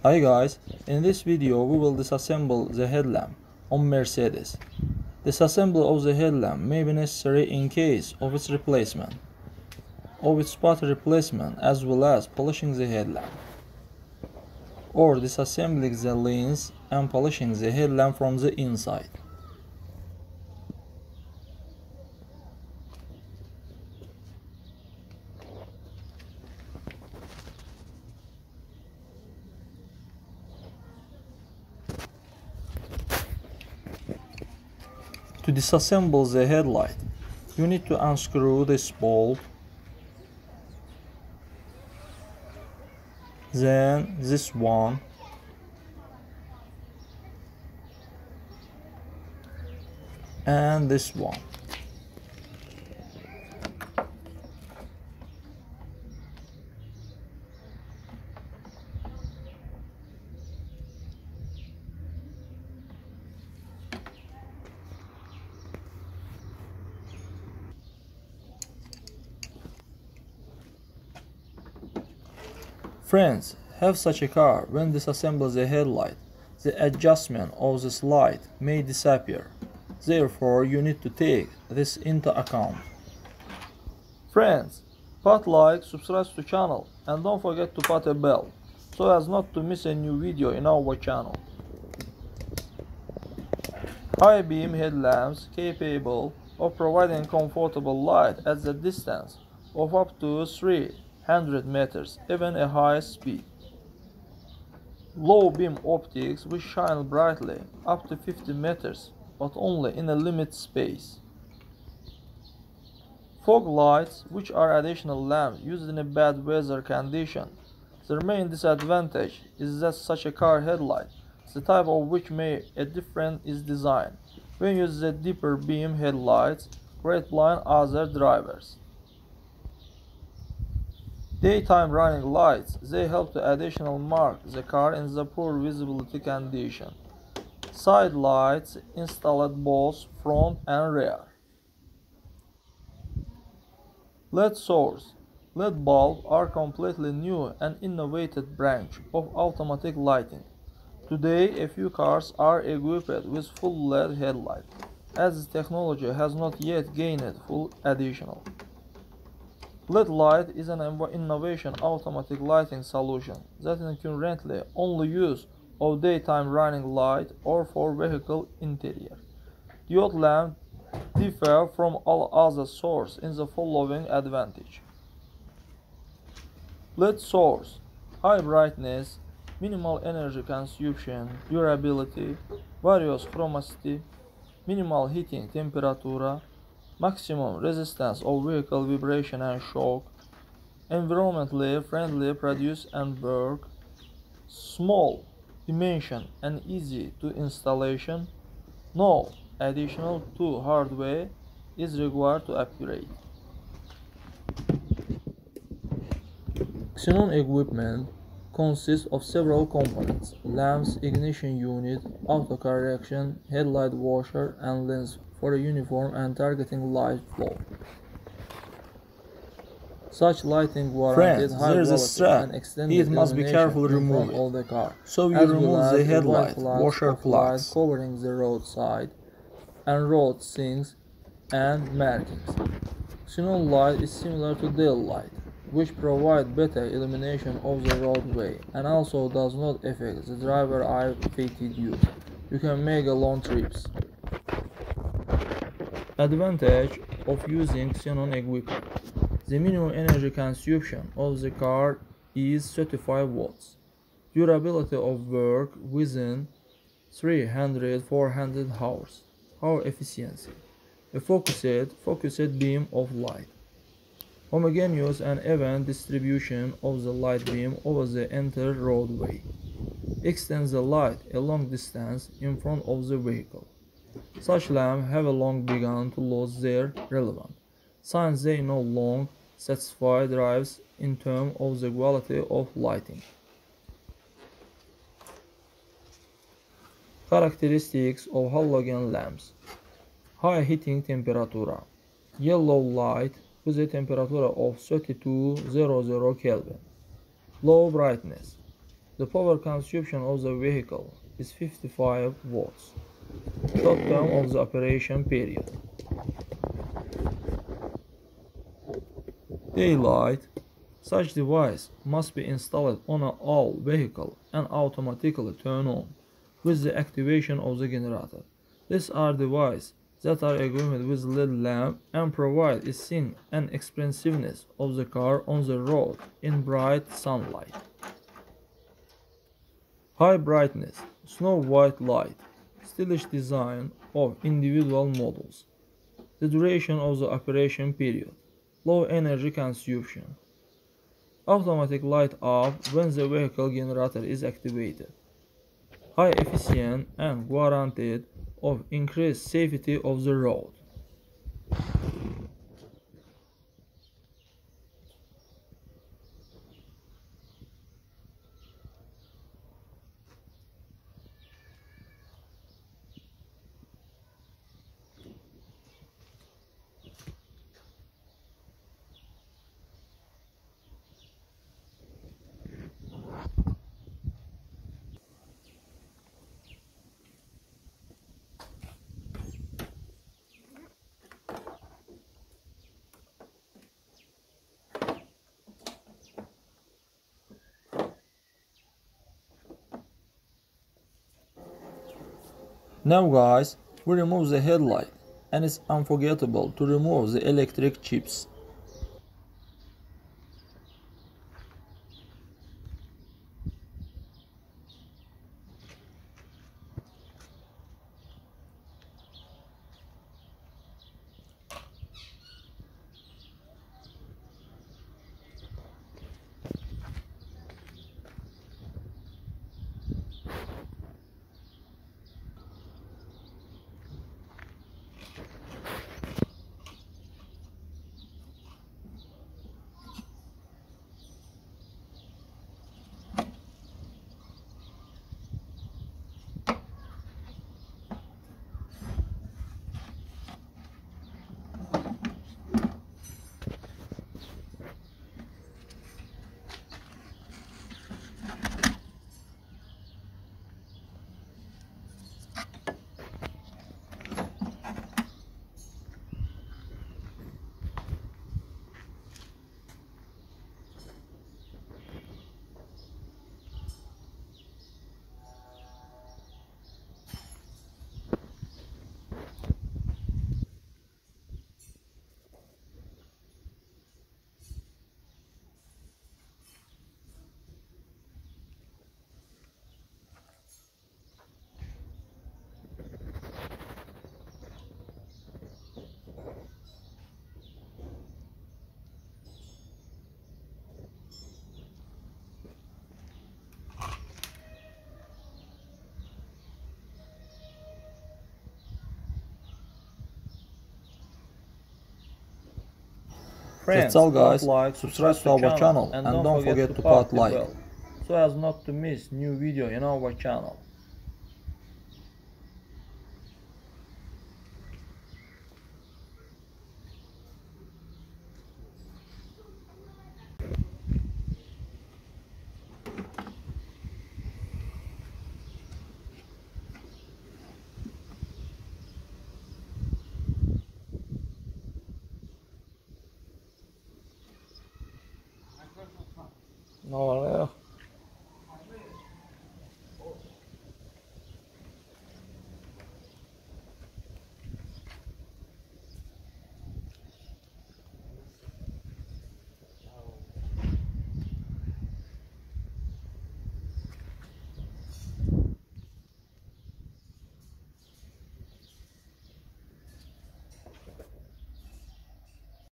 Hi guys, in this video we will disassemble the headlamp on Mercedes. Disassembly of the headlamp may be necessary in case of its replacement, or its part replacement, as well as polishing the headlamp, or disassembling the lens and polishing the headlamp from the inside. To disassemble the headlight, you need to unscrew this bolt, then this one, and this one. Friends, have such a car. When disassemble the headlight, the adjustment of this light may disappear. Therefore, you need to take this into account. Friends, put like, subscribe to the channel, and don't forget to put a bell so as not to miss a new video in our channel. High beam headlamps capable of providing comfortable light at the distance of up to 300 meters, even a high speed. Low beam optics which shine brightly up to 50 meters, but only in a limited space. Fog lights, which are additional lamps used in a bad weather condition. Their main disadvantage is that such a car headlight, the type of which may a different is designed. When used the deeper beam headlights, great blind other drivers. Daytime running lights, they help to additional mark the car in the poor visibility condition. Side lights installed both front and rear. LED source. LED bulbs are completely new and innovative branch of automatic lighting. Today, a few cars are equipped with full LED headlight, as the technology has not yet gained full additional. LED light is an innovation automatic lighting solution that is currently only used of daytime running light or for vehicle interior. Diode lamps differ from all other sources in the following advantage. LED source: high brightness, minimal energy consumption, durability, various chromacity, minimal heating temperature, maximum resistance of vehicle vibration and shock, environmentally friendly produce and work, small dimension and easy to installation, no additional to hardware is required to upgrade. Xenon equipment consists of several components: lamps, ignition unit, auto correction, headlight washer, and lens for a uniform and targeting light flow. Such lighting warranted high quality and extended illumination in front of the car, So you as remove well as the headlight, white washer plugs, covering the roadside and road signs and markings. Xenon light is similar to daylight, which provide better illumination of the roadway and also does not affect the driver eye fatigue. You can make long trips. Advantage of using Xenon equipment: the minimum energy consumption of the car is 35 watts. Durability of work within 300-400 hours. Power efficiency: a focused beam of light. Homogeneous and even distribution of the light beam over the entire roadway. Extends the light a long distance in front of the vehicle. Such lamps have long begun to lose their relevance, since they no longer satisfy drives in terms of the quality of lighting. Characteristics of halogen lamps: high heating temperature, yellow light with a temperature of 3200 Kelvin, low brightness, The power consumption of the vehicle is 55 watts. Short term of the operation period. Daylight. Such device must be installed on all vehicle and automatically turn on with the activation of the generator. These are devices that are equipped with LED lamp and provide a scene and expressiveness of the car on the road in bright sunlight. High brightness, snow white light, stylish design of individual models. The duration of the operation period, low energy consumption. Automatic light up when the vehicle generator is activated. High efficient and guaranteed of increased safety of the road. Now guys, we remove the headlight, and it's unforgettable to remove the electric chips. Friends, That's all guys, like, subscribe to our channel and don't forget to pat like. bell so as not to miss new video in our channel. No,